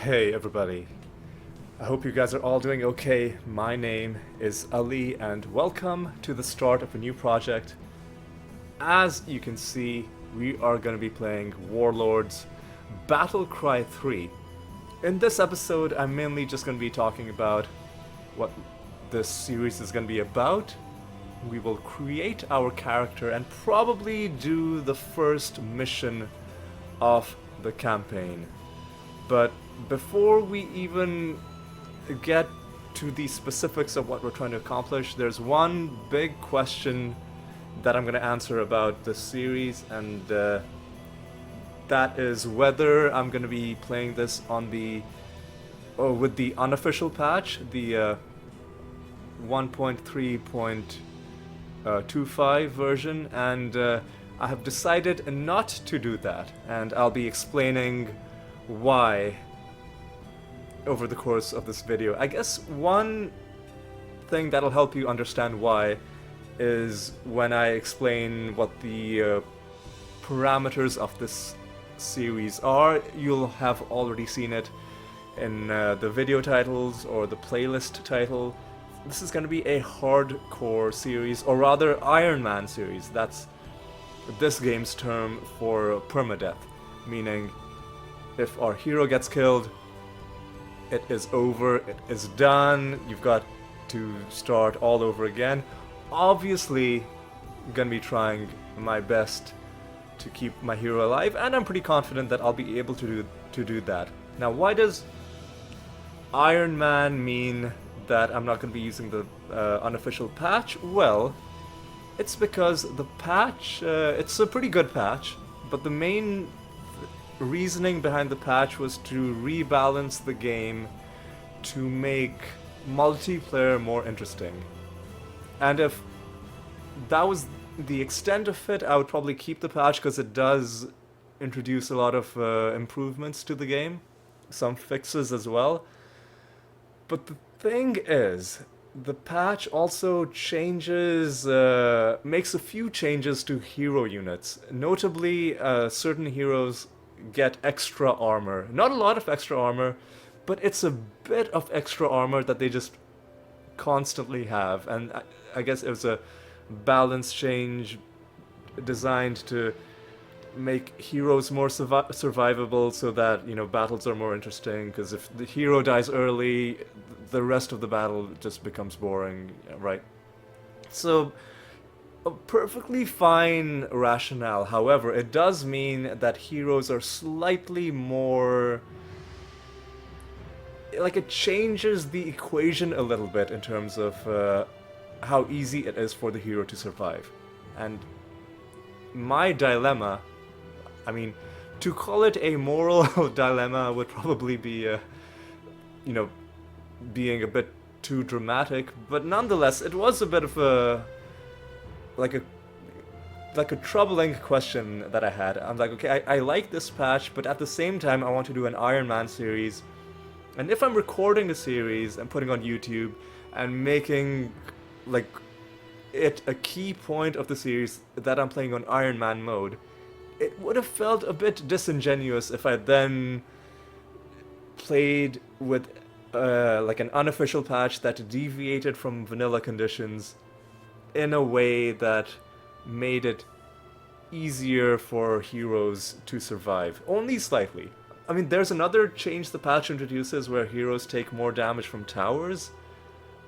Hey everybody, I hope you guys are all doing okay. My name is Ali and welcome to the start of a new project. As you can see, we are going to be playing Warlords Battle Cry 3. In this episode, I'm mainly just going to be talking about what this series is going to be about. We will create our character and probably do the first mission of the campaign. But before we even get to the specifics of what we're trying to accomplish, there's one big question that I'm going to answer about this series, and that is whether I'm going to be playing this on with the unofficial patch, the 1.3.25 version, and I have decided not to do that, and I'll be explaining why over the course of this video. I guess one thing that'll help you understand why is when I explain what the parameters of this series are. You'll have already seen it in the video titles or the playlist title. This is going to be a hardcore series, or rather Ironman series. That's this game's term for permadeath, meaning if our hero gets killed, it is over, it is done, you've got to start all over again. Obviously, I'm gonna be trying my best to keep my hero alive, and I'm pretty confident that I'll be able to do that. Now, why does Iron Man mean that I'm not going to be using the unofficial patch? Well, it's because the patch, it's a pretty good patch, but the main reasoning behind the patch was to rebalance the game to make multiplayer more interesting. And if that was the extent of it, I would probably keep the patch because it does introduce a lot of improvements to the game, some fixes as well. But the thing is, the patch also changes, makes a few changes to hero units. Notably, certain heroes get extra armor. Not a lot of extra armor, but it's a bit of extra armor that they just constantly have. And I guess it was a balance change designed to make heroes more survivable so that, you know, battles are more interesting, because if the hero dies early, the rest of the battle just becomes boring, right? So a perfectly fine rationale. However, it does mean that heroes are slightly more... like, it changes the equation a little bit in terms of how easy it is for the hero to survive. And my dilemma, I mean, to call it a moral dilemma would probably be, you know, being a bit too dramatic, but nonetheless, it was a bit of a like a troubling question that I had. I'm like, okay, I like this patch, but at the same time I want to do an Iron Man series, and if I'm recording a series and putting on YouTube and making like it a key point of the series that I'm playing on Iron Man mode, it would have felt a bit disingenuous if I then played with like an unofficial patch that deviated from vanilla conditions in a way that made it easier for heroes to survive. Only slightly. I mean, there's another change the patch introduces where heroes take more damage from towers,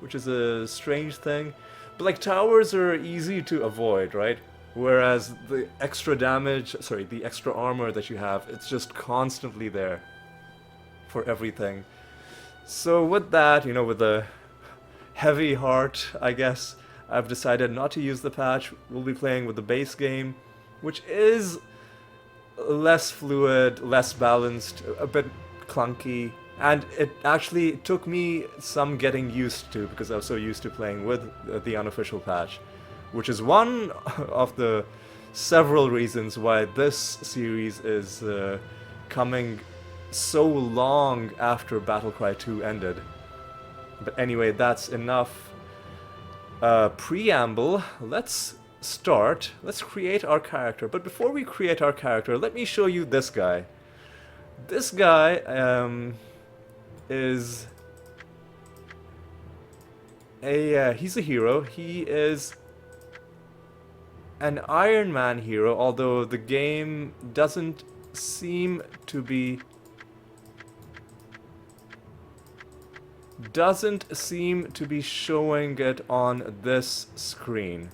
which is a strange thing. But like, towers are easy to avoid, right? Whereas the extra damage, sorry, the extra armor that you have, it's just constantly there for everything. So with that, you know, with a heavy heart, I guess, I've decided not to use the patch. We'll be playing with the base game, which is less fluid, less balanced, a bit clunky, and it actually took me some getting used to because I was so used to playing with the unofficial patch, which is one of the several reasons why this series is coming so long after Battle Cry 2 ended. But anyway, that's enough preamble. Let's start. Let's create our character. But before we create our character, let me show you this guy. This guy, is he's a hero. He is an Iron Man hero, although the game doesn't seem to be showing it on this screen.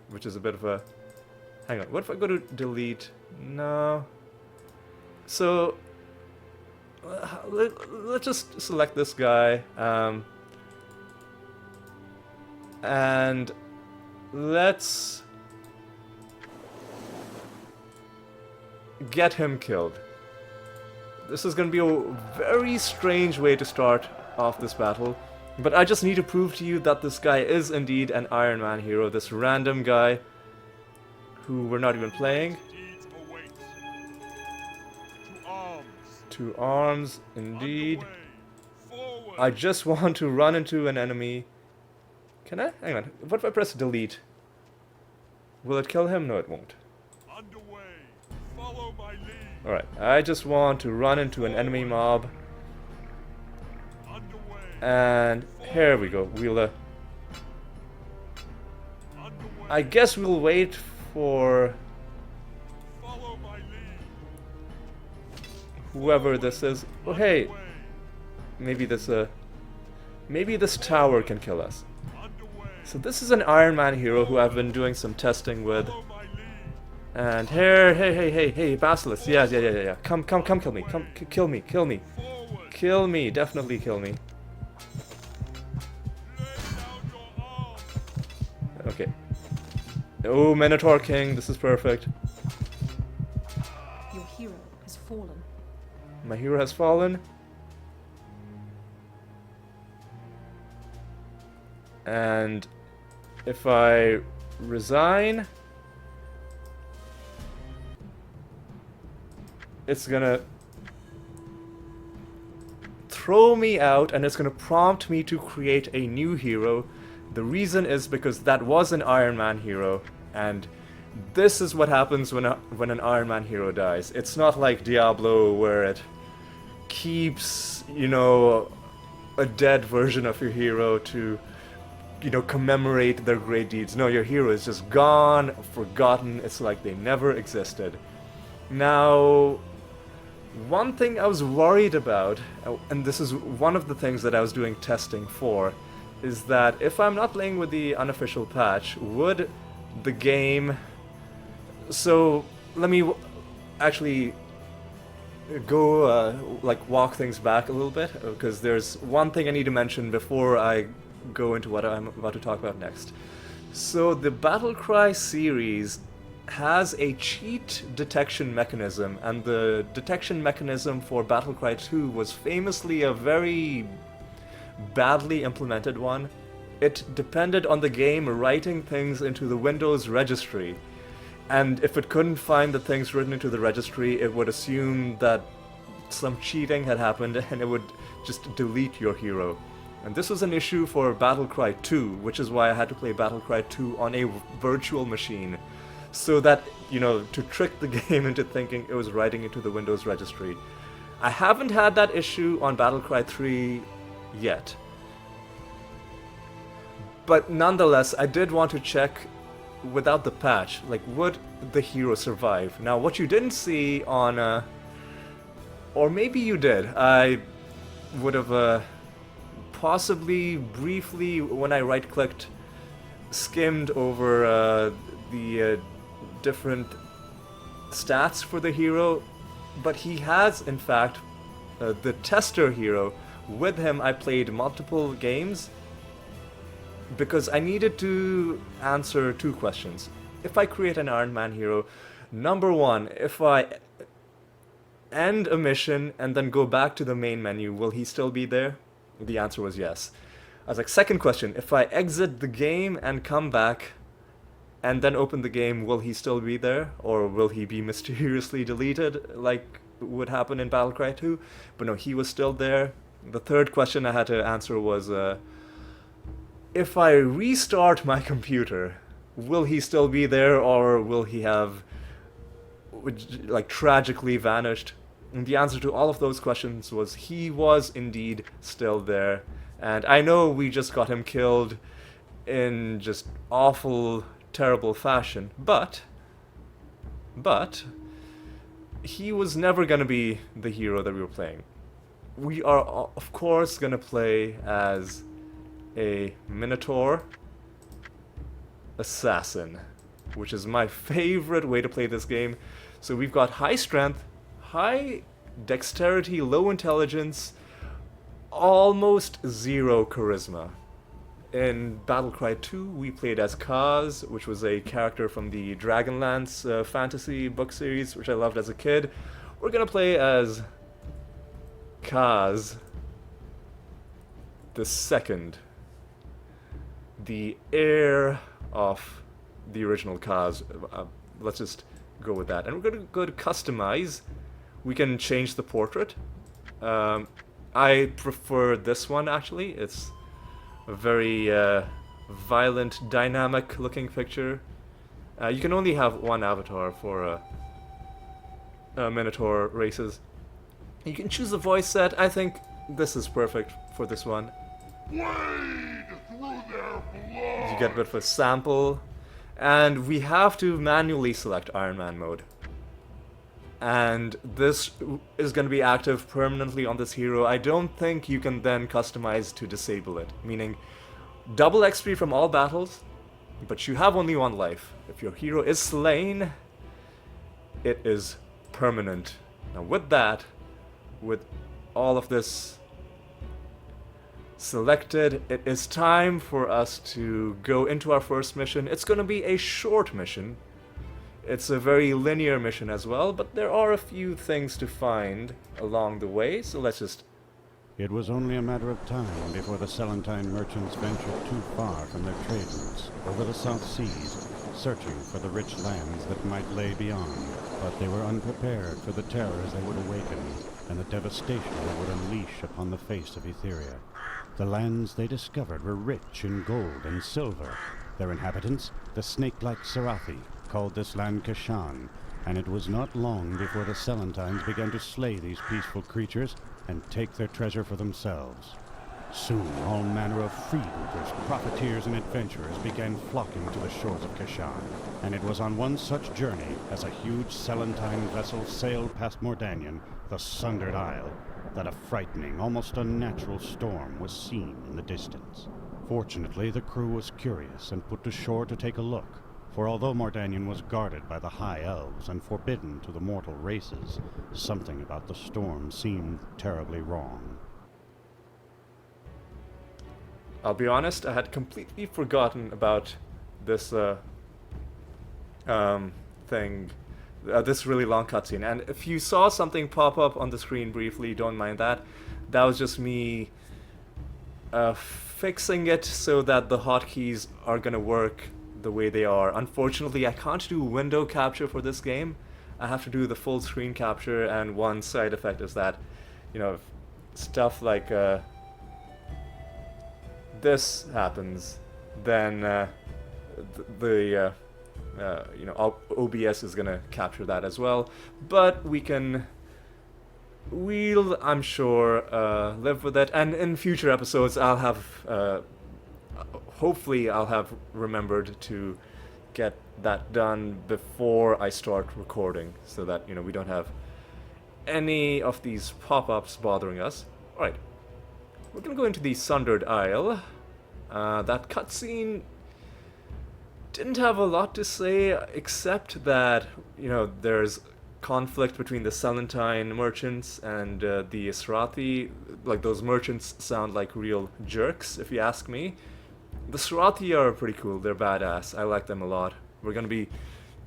Which is a bit of a... Hang on, what if I go to delete? No. So, let's just select this guy, and let's get him killed. This is going to be a very strange way to start off this battle, but I just need to prove to you that this guy is indeed an Iron Man hero, this random guy who we're not even playing. To arms, indeed. I just want to run into an enemy. Can I? Hang on. What if I press delete? Will it kill him? No, it won't. Alright, I just want to run into an enemy mob. And here we go. We'll I guess we'll wait for whoever this is. Oh hey, maybe this tower can kill us. So this is an Iron Man hero who I've been doing some testing with. And here, hey, Basilisk, yeah. Come, kill me, kill me, definitely kill me. Okay. Oh, Minotaur King, this is perfect. Your hero has fallen. My hero has fallen. And if I resign, it's gonna throw me out and it's gonna prompt me to create a new hero. The reason is because that was an Iron Man hero, and this is what happens when an Iron Man hero dies. It's not like Diablo where it keeps, you know, a dead version of your hero to, you know, commemorate their great deeds. No, your hero is just gone, forgotten. It's like they never existed. Now, one thing I was worried about, and this is one of the things that I was doing testing for, is that if I'm not playing with the unofficial patch, would the game... So, let me actually go, like, walk things back a little bit, because there's one thing I need to mention before I go into what I'm about to talk about next. So, the Battlecry series has a cheat detection mechanism, and the detection mechanism for Battlecry 2 was famously a very badly implemented one. It depended on the game writing things into the Windows registry, and if it couldn't find the things written into the registry, it would assume that some cheating had happened and it would just delete your hero. And this was an issue for Battlecry 2, which is why I had to play Battlecry 2 on a virtual machine, so that, you know, to trick the game into thinking it was writing into the Windows registry. I haven't had that issue on Battlecry 3 yet. But nonetheless, I did want to check without the patch, like, would the hero survive? Now, what you didn't see on, or maybe you did, I would have possibly briefly, when I right-clicked, skimmed over the different stats for the hero, but he has, in fact, the tester hero. With him, I played multiple games because I needed to answer two questions. If I create an Iron Man hero, number one, if I end a mission and then go back to the main menu, will he still be there? The answer was yes. I was like, second question, if I exit the game and come back and then open the game, will he still be there? Or will he be mysteriously deleted like would happen in Battlecry 2? But no, he was still there. The third question I had to answer was, if I restart my computer, will he still be there, or will he have, like, tragically vanished? And the answer to all of those questions was he was indeed still there. And I know we just got him killed in just awful, terrible fashion, but he was never going to be the hero that we were playing. We are, of course, going to play as a Minotaur assassin, which is my favorite way to play this game. So we've got high strength, high dexterity, low intelligence, almost zero charisma. In Battlecry 2, we played as Kaz, which was a character from the Dragonlance fantasy book series, which I loved as a kid. We're gonna play as Kaz the Second, the heir of the original Kaz. Let's just go with that. And we're gonna go to customize. We can change the portrait. I prefer this one, actually. It's a very violent, dynamic looking picture. You can only have one avatar for Minotaur races. You can choose a voice set. I think this is perfect for this one. Wade through their blood. You get a bit of a sample. And we have to manually select Ironman mode. And this is going to be active permanently on this hero. I don't think you can then customize to disable it, meaning double XP from all battles, but you have only one life. If your hero is slain, it is permanent. Now with that, with all of this selected, it is time for us to go into our first mission. It's going to be a short mission. It's a very linear mission as well, but there are a few things to find along the way, so let's just... It was only a matter of time before the Selentine merchants ventured too far from their trade routes over the South Seas, searching for the rich lands that might lay beyond. But they were unprepared for the terrors they would awaken and the devastation they would unleash upon the face of Etheria. The lands they discovered were rich in gold and silver. Their inhabitants, the snake-like Serathi, called this land Kashan, and it was not long before the Selentines began to slay these peaceful creatures and take their treasure for themselves. Soon all manner of freebooters, profiteers, and adventurers began flocking to the shores of Kashan, and it was on one such journey as a huge Selentine vessel sailed past Mordanian, the Sundered Isle, that a frightening, almost unnatural storm was seen in the distance. Fortunately, the crew was curious and put to shore to take a look. For although Mordanian was guarded by the High Elves and forbidden to the mortal races, something about the storm seemed terribly wrong. I'll be honest, I had completely forgotten about this thing, this really long cutscene. And if you saw something pop up on the screen briefly, don't mind that. That was just me fixing it so that the hotkeys are gonna work the way they are. Unfortunately, I can't do window capture for this game. I have to do the full screen capture, and one side effect is that, you know, stuff like this happens, then you know, OBS is gonna capture that as well. But we'll, I'm sure, live with it. And in future episodes, I'll have hopefully I'll have remembered to get that done before I start recording, so that, you know, we don't have any of these pop-ups bothering us. Alright, we're gonna go into the Sundered Isle. That cutscene didn't have a lot to say, except that, you know, there's conflict between the Selentine merchants and the Serathi. Like, those merchants sound like real jerks, if you ask me. The Serathi are pretty cool. They're badass. I like them a lot. We're gonna be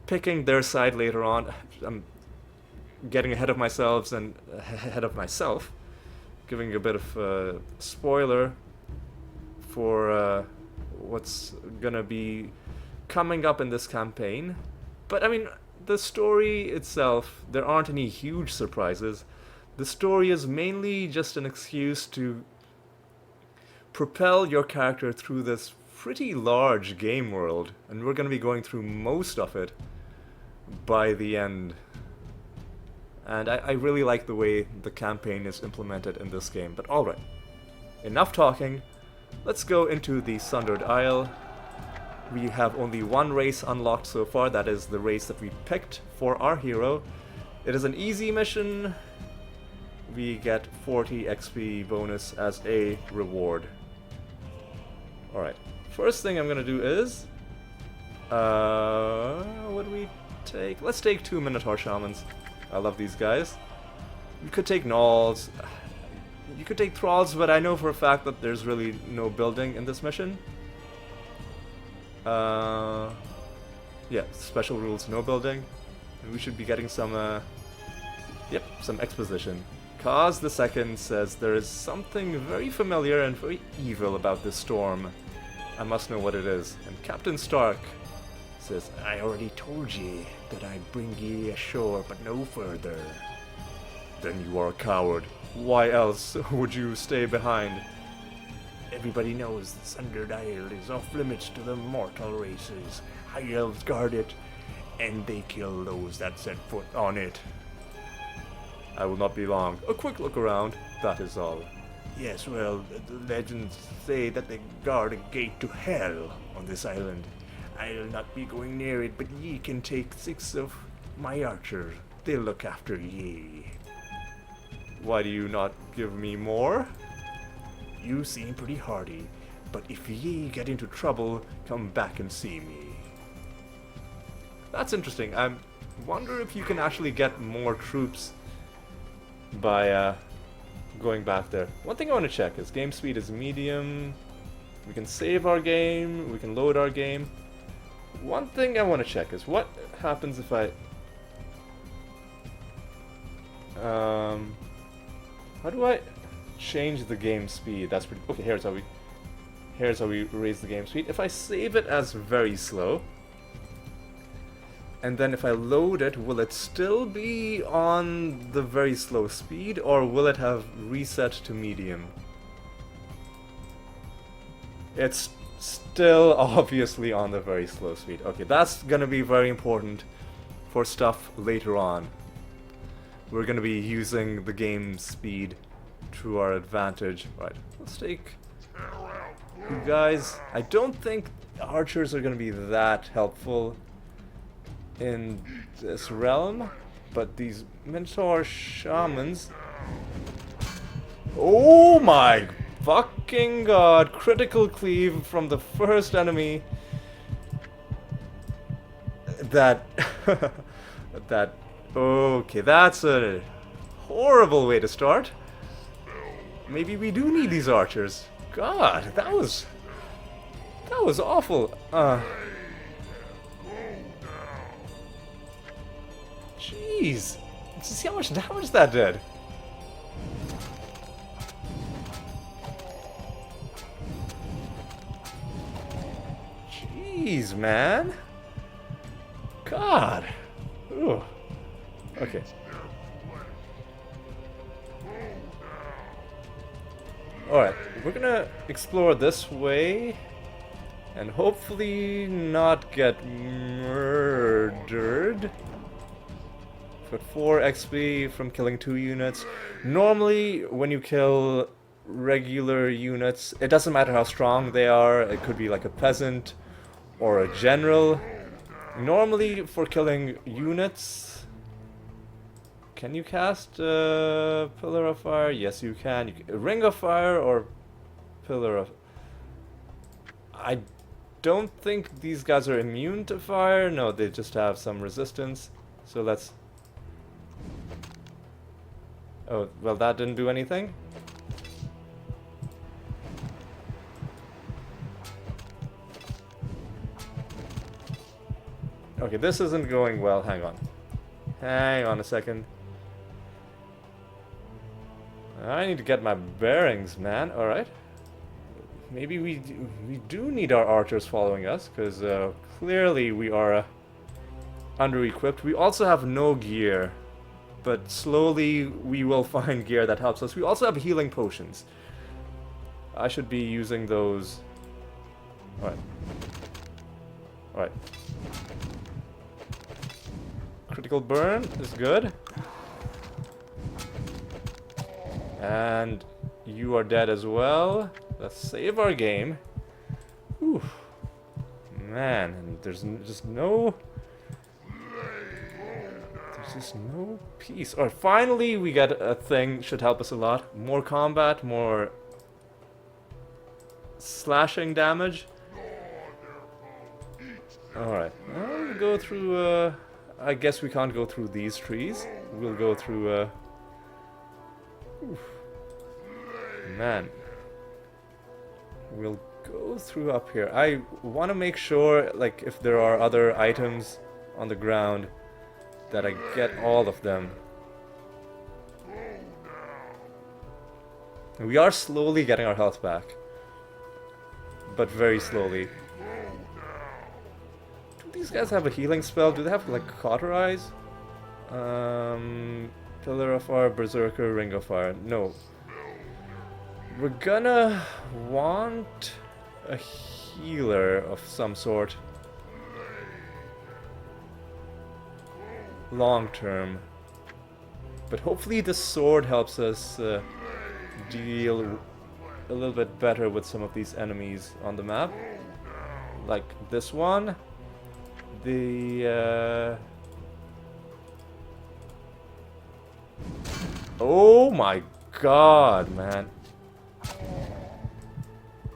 picking their side later on. I'm getting ahead of myself, giving a bit of spoiler for what's gonna be coming up in this campaign. But I mean, the story itself, there aren't any huge surprises. The story is mainly just an excuse to propel your character through this pretty large game world, and we're going to be going through most of it by the end. And I really like the way the campaign is implemented in this game. But alright, enough talking. Let's go into the Sundered Isle. We have only one race unlocked so far, that is the race that we picked for our hero. It is an easy mission. We get 40 XP bonus as a reward. Alright, first thing I'm gonna do is... what do we take? Let's take 2 Minotaur Shamans. I love these guys. You could take Gnolls. You could take Thralls, but I know for a fact that there's really no building in this mission. Yeah, special rules, no building. And we should be getting some, yep, some exposition. Kaz II says there is something very familiar and very evil about this storm. I must know what it is. And Captain Stark says, I already told ye that I'd bring ye ashore, but no further. Then you are a coward. Why else would you stay behind? Everybody knows the Sundered Isle is off limits to the mortal races. High elves guard it, and they kill those that set foot on it. I will not be long. A quick look around, that is all. Yes, well, the legends say that they guard a gate to hell on this island. I'll not be going near it, but ye can take 6 of my archers. They'll look after ye. Why do you not give me more? You seem pretty hardy, but if ye get into trouble, come back and see me. That's interesting. I wonder if you can actually get more troops by going back there. One thing I want to check is game speed is medium. We can save our game, we can load our game. One thing I want to check is what happens if I... how do I change the game speed? That's pretty... Okay, here's how we raise the game speed. If I save it as very slow, and then if I load it, will it still be on the very slow speed, or will it have reset to medium? It's still obviously on the very slow speed. Okay, that's gonna be very important for stuff later on. We're gonna be using the game speed to our advantage. Right, let's take you guys. I don't think archers are gonna be that helpful in this realm, but these Minotaur Shamans... Oh my fucking god! Critical cleave from the first enemy. That... that... Okay, that's a horrible way to start. Maybe we do need these archers. God, that was awful. Jeez. See how much damage that did. Jeez, man. God. Ooh. Okay. Alright, we're gonna explore this way and hopefully not get murdered. Got 4 XP from killing 2 units. Normally, when you kill regular units, it doesn't matter how strong they are. It could be like a peasant or a general. Normally, for killing units... Can you cast Pillar of Fire? Yes, you can. Ring of Fire or Pillar of... I don't think these guys are immune to fire. No, they just have some resistance. So let's... Oh, well, that didn't do anything. Okay, this isn't going well. Hang on. Hang on a second. I need to get my bearings, man. Alright. Maybe we do need our archers following us, because clearly we are under-equipped. We also have no gear, but slowly we will find gear that helps us. We also have healing potions. I should be using those. Alright. Alright. Critical burn is good. And you are dead as well. Let's save our game. Whew. Man, and there's just no... There's just no peace. Alright, finally we get a thing, should help us a lot. More combat, more slashing damage. Alright, we'll go through, I guess we can't go through these trees. We'll go through, oof. Man. We'll go through up here. I want to make sure, like, if there are other items on the ground, that I get all of them. We are slowly getting our health back. But very slowly. Do these guys have a healing spell? Do they have, like, cauterize? Pillar of Fire, Berserker, Ring of Fire. No. We're gonna want a healer of some sort. Long term. But hopefully the sword helps us deal a little bit better with some of these enemies on the map. Like this one. Oh my god, man.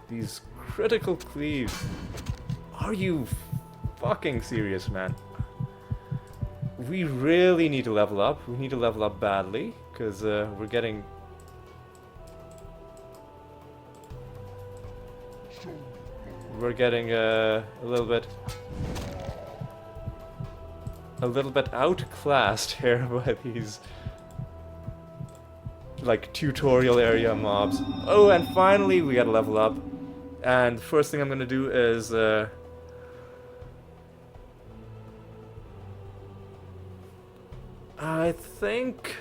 These critical cleaves. Are you fucking serious, man? We really need to level up. We need to level up badly, because we're getting... We're getting a little bit outclassed here by these like tutorial area mobs. Oh, and finally we gotta level up. And the first thing I'm gonna do is I think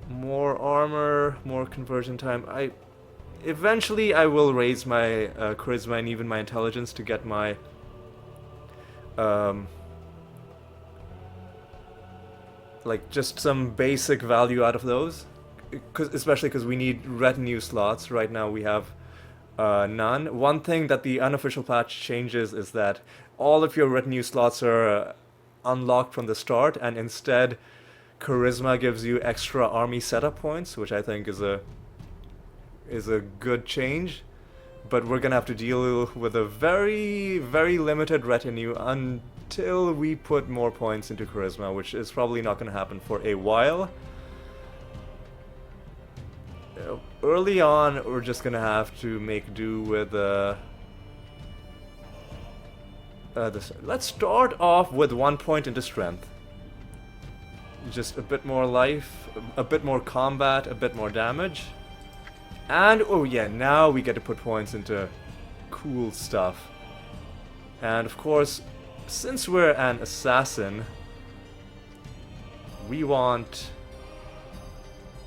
more armor, more conversion time. Eventually I will raise my charisma and even my intelligence to get my like just some basic value out of those, especially because we need retinue slots. Right now we have none. One thing that the unofficial patch changes is that all of your retinue slots are unlocked from the start, and instead charisma gives you extra army setup points, which I think is a good change. But we're gonna have to deal with a very, very limited retinue until we put more points into charisma, which is probably not gonna happen for a while. Early on, we're just gonna have to make do with this. Let's start off with 1 point into strength. Just a bit more life, a bit more combat, a bit more damage. And, oh yeah, now we get to put points into cool stuff. And of course, since we're an assassin, we want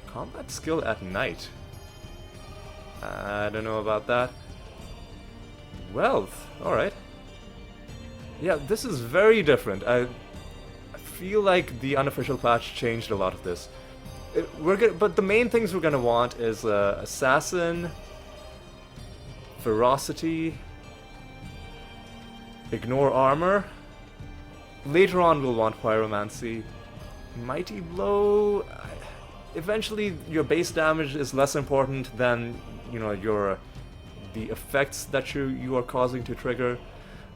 combat skill at night. I don't know about that. Wealth, alright. Yeah, this is very different. I feel like the unofficial patch changed a lot of this. But the main things we're gonna want is assassin, ferocity, ignore armor. Later on we'll want pyromancy, mighty blow. Eventually your base damage is less important than, you know, the effects that you are causing to trigger.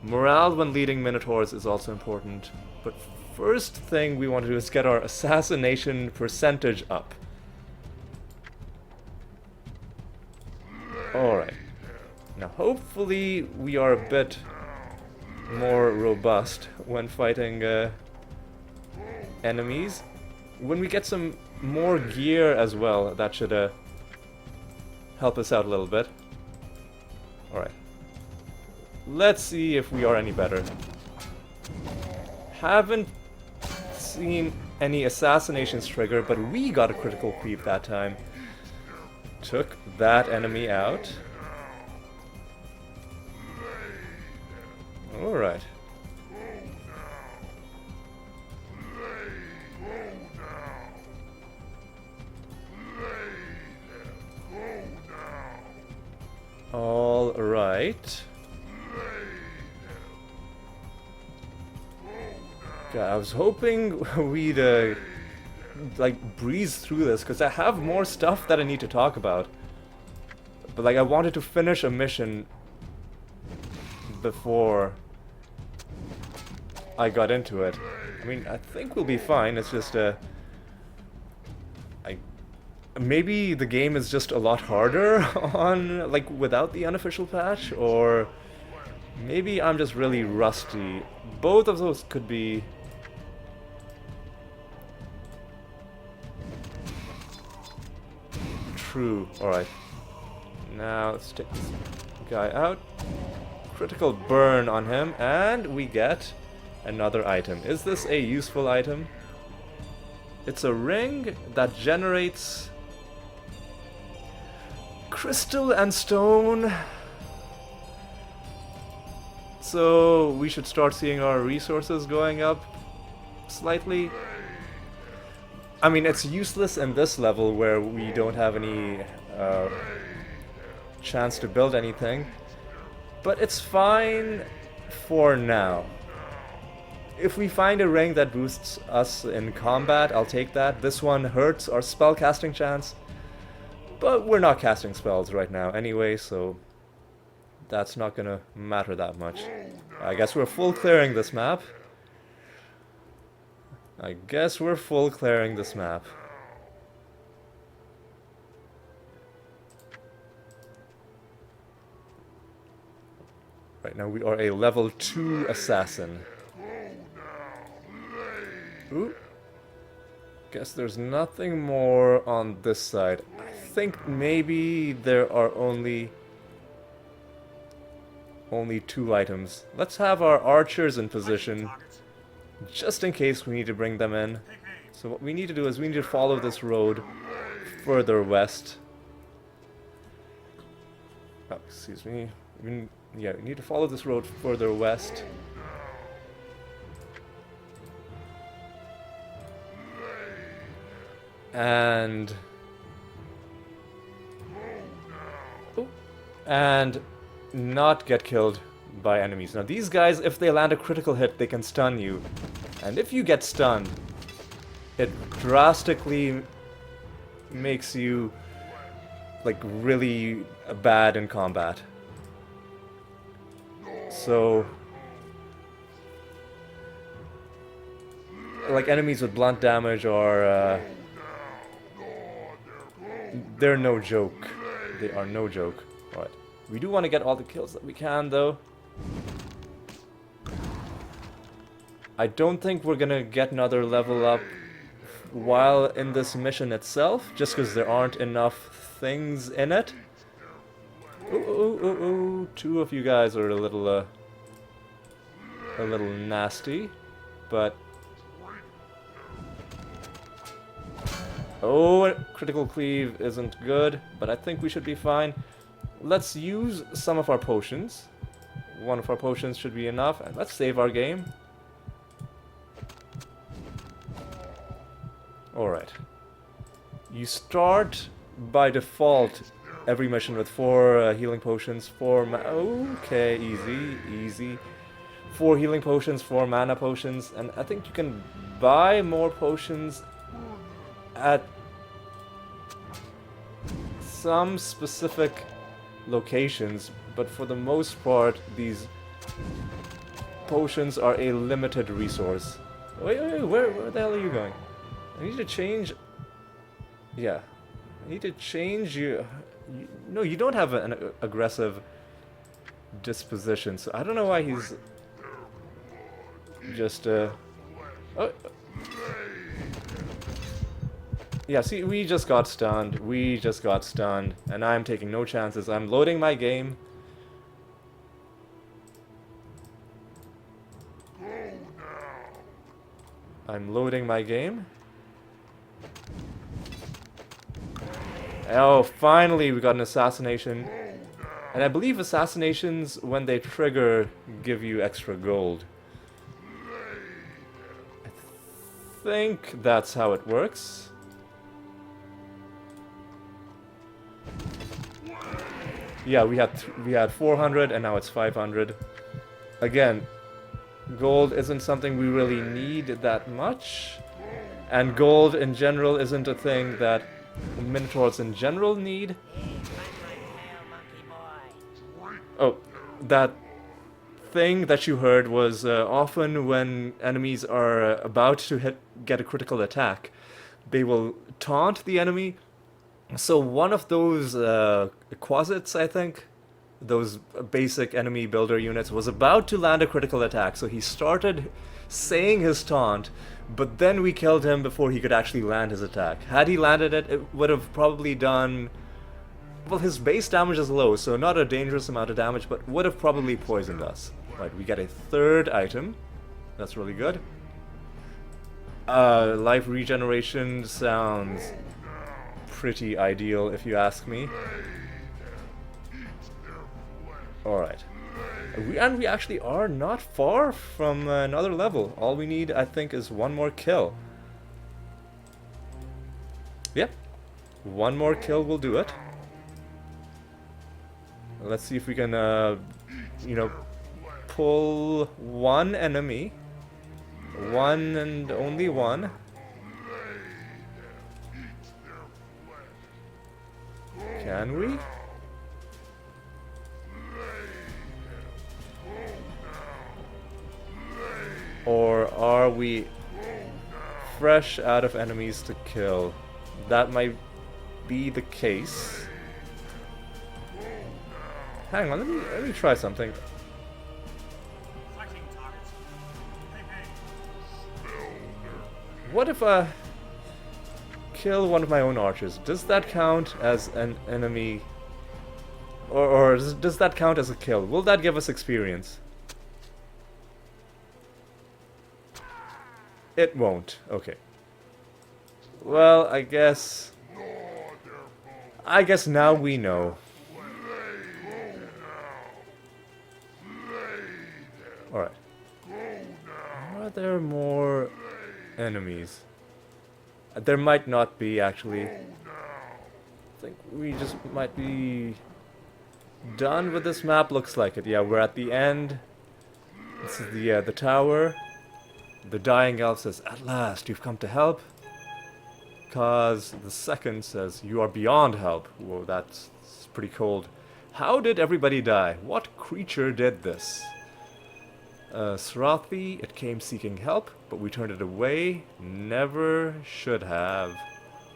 Morale when leading minotaurs is also important, but first thing we want to do is get our assassination percentage up. Alright. Now hopefully we are a bit more robust when fighting enemies. When we get some more gear as well, that should help us out a little bit. Alright. Let's see if we are any better. Haven't seen any assassinations trigger, but we got a critical creep that time. Took that enemy out. Alright. Alright. God, I was hoping we'd like breeze through this because I have more stuff that I need to talk about. But like I wanted to finish a mission before I got into it. I mean, I think we'll be fine. It's just maybe the game is just a lot harder on like without the unofficial patch, or maybe I'm just really rusty. Both of those could be. True. Alright. Now let's take this guy out. Critical burn on him, and we get another item. Is this a useful item? It's a ring that generates crystal and stone. So we should start seeing our resources going up slightly. I mean, it's useless in this level where we don't have any chance to build anything, but it's fine for now. If we find a ring that boosts us in combat, I'll take that. This one hurts our spell casting chance, but we're not casting spells right now anyway, so that's not gonna matter that much. I guess we're full clearing this map. Right now we are a level 2 assassin. Ooh. Guess there's nothing more on this side. I think maybe there are only 2 items. Let's have our archers in position, just in case we need to bring them in. So what we need to do is we need to follow this road further west. Oh, excuse me. Yeah, we need to follow this road further west. And... oh, and not get killed by enemies. Now these guys, if they land a critical hit, they can stun you. And if you get stunned, it drastically makes you like really bad in combat. So like enemies with blunt damage are they're no joke. They are no joke. Alright. We do want to get all the kills that we can though. I don't think we're gonna get another level up while in this mission itself, just because there aren't enough things in it. Ooh. 2 of you guys are a little nasty, but... oh, critical cleave isn't good, but I think we should be fine. Let's use some of our potions. One of our potions should be enough, and let's save our game. Alright. You start by default every mission with 4 healing potions, 4 okay, easy. 4 healing potions, 4 mana potions, and I think you can buy more potions at some specific locations, but for the most part, these potions are a limited resource. Wait, where the hell are you going? I need to change... yeah. I need to change you... no, you don't have an aggressive disposition, so I don't know why he's... just, oh. Yeah, see, we just got stunned, and I'm taking no chances. I'm loading my game. Oh, finally we got an assassination. And I believe assassinations, when they trigger, give you extra gold. I think that's how it works. Yeah, we had 400 and now it's 500. Again, gold isn't something we really need that much, and gold in general isn't a thing that Minotaurs in general need. Oh, that thing that you heard was often when enemies are about to get a critical attack, they will taunt the enemy. So one of those quasits, I think, those basic enemy builder units, was about to land a critical attack. So he started saying his taunt, but then we killed him before he could actually land his attack. Had he landed it, it would have probably done... Well, his base damage is low, so not a dangerous amount of damage, but would have probably poisoned us. Right, we get a third item. That's really good. Life regeneration sounds pretty ideal, if you ask me. Alright. And we actually are not far from another level. All we need, I think, is one more kill. Yep. One more kill will do it. Let's see if we can, you know, pull one enemy. One and only one. Can we? Or are we fresh out of enemies to kill? That might be the case. Hang on, let me try something. What if I kill one of my own archers? Does that count as an enemy? Or does that count as a kill? Will that give us experience? It won't. Okay. Well, I guess now we know. Alright. Are there more enemies? There might not be, actually. I think we just might be done with this map. Looks like it. Yeah, we're at the end. This is the tower. The dying elf says, "At last, you've come to help." Cause the second says, "You are beyond help." Whoa, that's pretty cold. How did everybody die? What creature did this? Sarathi, it came seeking help, but we turned it away. Never should have.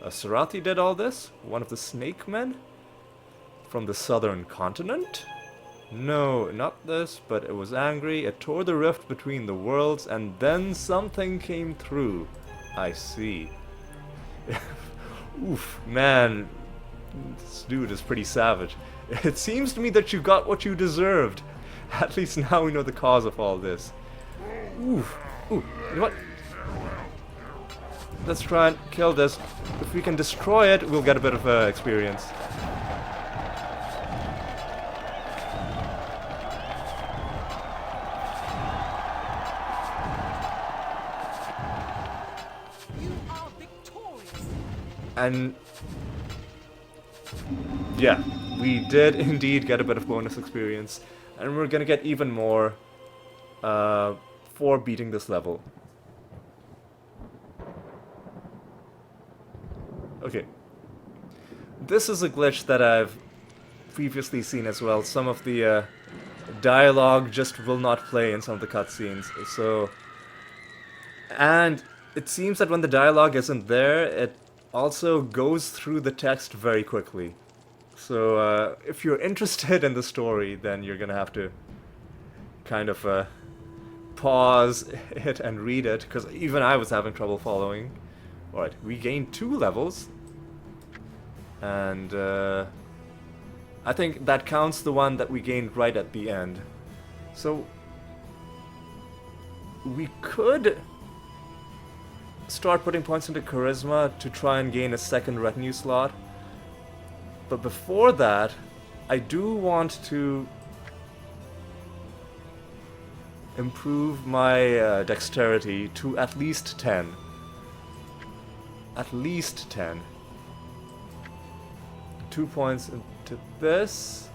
Sarathi did all this? One of the snake men? From the southern continent? No, not this, but it was angry. It tore the rift between the worlds, and then something came through. I see. Oof, man. This dude is pretty savage. It seems to me that you got what you deserved. At least now we know the cause of all this. Oof. Ooh, you know what? Let's try and kill this. If we can destroy it, we'll get a bit of experience. And yeah, we did indeed get a bit of bonus experience, and we're gonna get even more for beating this level. Okay. This is a glitch that I've previously seen as well. Some of the dialogue just will not play in some of the cutscenes. So, and it seems that when the dialogue isn't there, it also goes through the text very quickly. So if you're interested in the story, then you're gonna have to kind of pause it and read it, because even I was having trouble following. Alright, we gained 2 levels, and I think that counts the one that we gained right at the end. So we could start putting points into charisma to try and gain a second retinue slot. But before that, I do want to improve my dexterity to at least 10. At least 10. 2 points into this.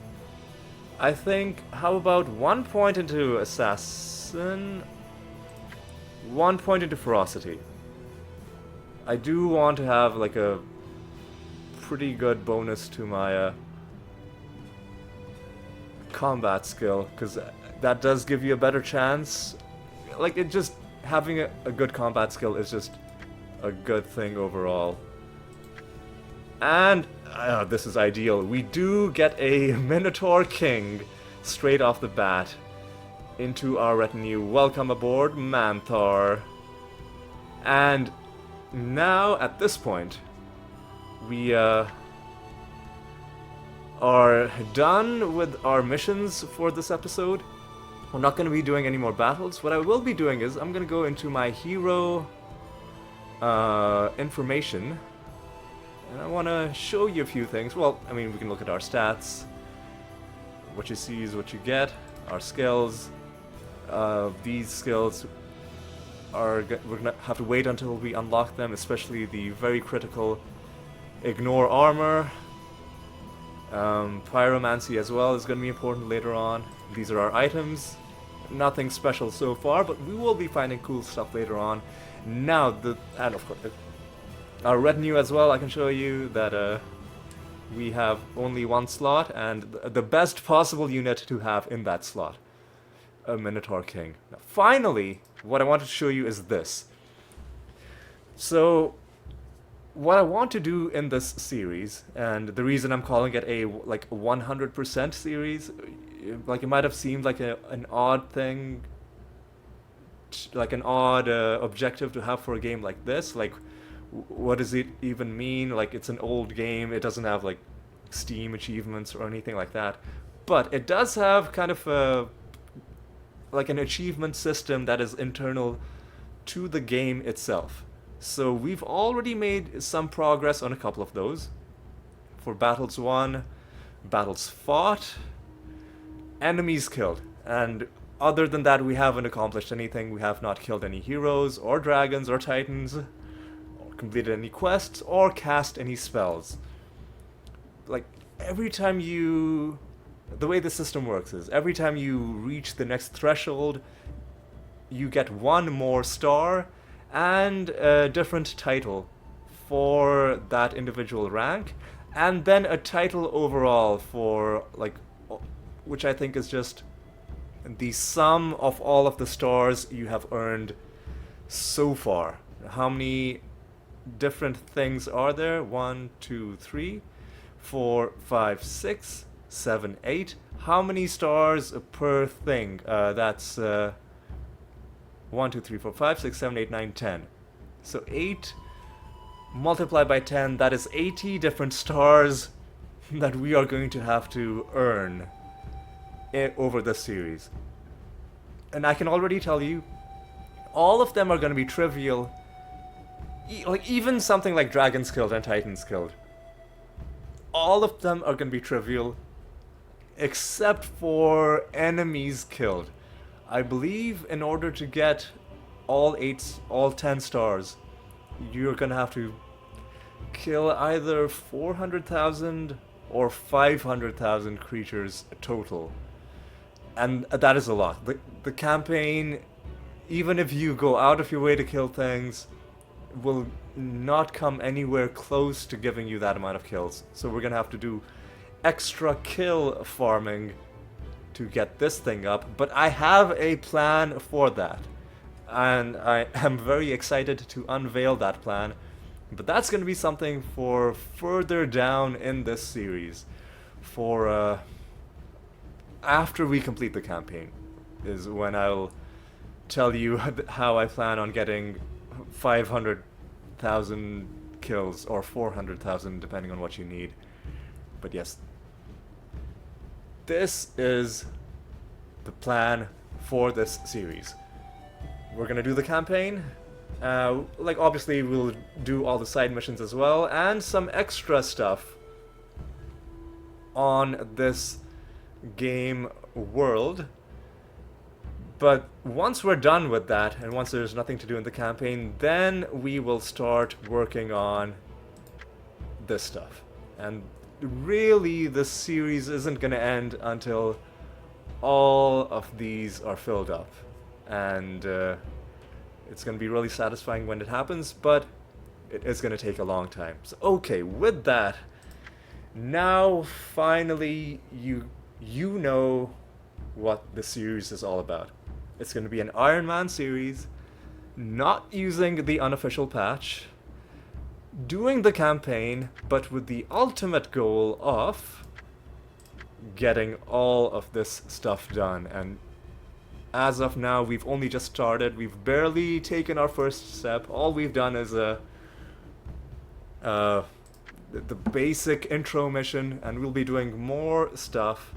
I think, how about 1 point into Assassin, 1 point into Ferocity. I do want to have like a pretty good bonus to my combat skill, because that does give you a better chance. Like, it just, having a good combat skill is just a good thing overall. And this is ideal. We do get a Minotaur King straight off the bat into our retinue. Welcome aboard, Manthar. And now, at this point, we are done with our missions for this episode. We're not going to be doing any more battles. What I will be doing is I'm going to go into my hero information, and I want to show you a few things. Well, I mean, we can look at our stats. What you see is what you get. Our skills. These skills we're gonna have to wait until we unlock them, especially the very critical Ignore Armor. Pyromancy as well is going to be important later on. These are our items. Nothing special so far, but we will be finding cool stuff later on. Now, and of course, our retinue as well, I can show you that we have only one slot, and the best possible unit to have in that slot. A Minotaur King. Now, finally, what I want to show you is this. So, what I want to do in this series, and the reason I'm calling it a like 100% series, like it might have seemed like an odd thing, like an odd objective to have for a game like this. Like, what does it even mean? Like, it's an old game, it doesn't have like Steam achievements or anything like that. But it does have kind of a like an achievement system that is internal to the game itself. So we've already made some progress on a couple of those. For battles won, battles fought, enemies killed. And other than that, we haven't accomplished anything. We have not killed any heroes or dragons or titans, or completed any quests, or cast any spells. Like, every time you... The way the system works is, every time you reach the next threshold, you get one more star and a different title for that individual rank, and then a title overall for, like, which I think is just the sum of all of the stars you have earned so far. How many different things are there? 1, 2, 3, 4, 5, 6, 7, 8. How many stars per thing? That's 1, 2, 3, 4, 5, 6, 7, 8, 9, 10. So 8 multiplied by 10, that is 80 different stars that we are going to have to earn over this series. And I can already tell you, all of them are going to be trivial. Like, even something like Dragons Killed and Titans Killed. All of them are going to be trivial, except for Enemies Killed. I believe in order to get all 10 stars, you're going to have to kill either 400,000 or 500,000 creatures total. And that is a lot. The campaign, even if you go out of your way to kill things, will not come anywhere close to giving you that amount of kills. So we're gonna have to do extra kill farming to get this thing up. But I have a plan for that, and I am very excited to unveil that plan. But that's gonna be something for further down in this series. For after we complete the campaign is when I'll tell you how I plan on getting 500,000 kills, or 400,000 depending on what you need. But yes, this is the plan for this series. We're gonna do the campaign. Like, obviously we'll do all the side missions as well, and some extra stuff on this game world. But once we're done with that, and once there's nothing to do in the campaign, then we will start working on this stuff. And really this series isn't gonna end until all of these are filled up. And it's gonna be really satisfying when it happens, but it is gonna take a long time. So okay, with that, now finally you know what the series is all about. It's gonna be an Ironman series, not using the unofficial patch, doing the campaign, but with the ultimate goal of getting all of this stuff done. And as of now, we've only just started. We've barely taken our first step. All we've done is the basic intro mission, and we'll be doing more stuff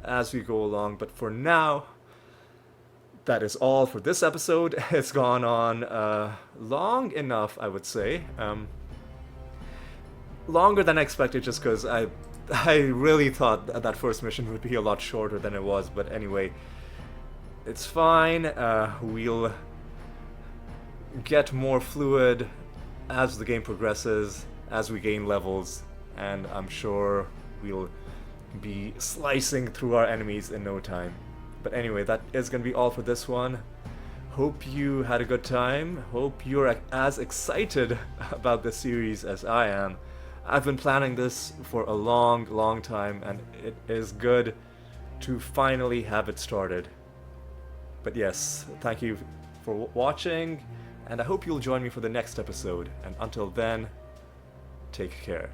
as we go along. But for now, that is all for this episode. It's gone on long enough, I would say. Longer than I expected, just because I really thought that first mission would be a lot shorter than it was. But anyway, it's fine. We'll get more fluid as the game progresses, as we gain levels, and I'm sure we'll be slicing through our enemies in no time. But anyway, that is going to be all for this one. Hope you had a good time. Hope you're as excited about the series as I am. I've been planning this for a long time, and it is good to finally have it started. But yes, thank you for watching, and I hope you'll join me for the next episode. And until then, take care.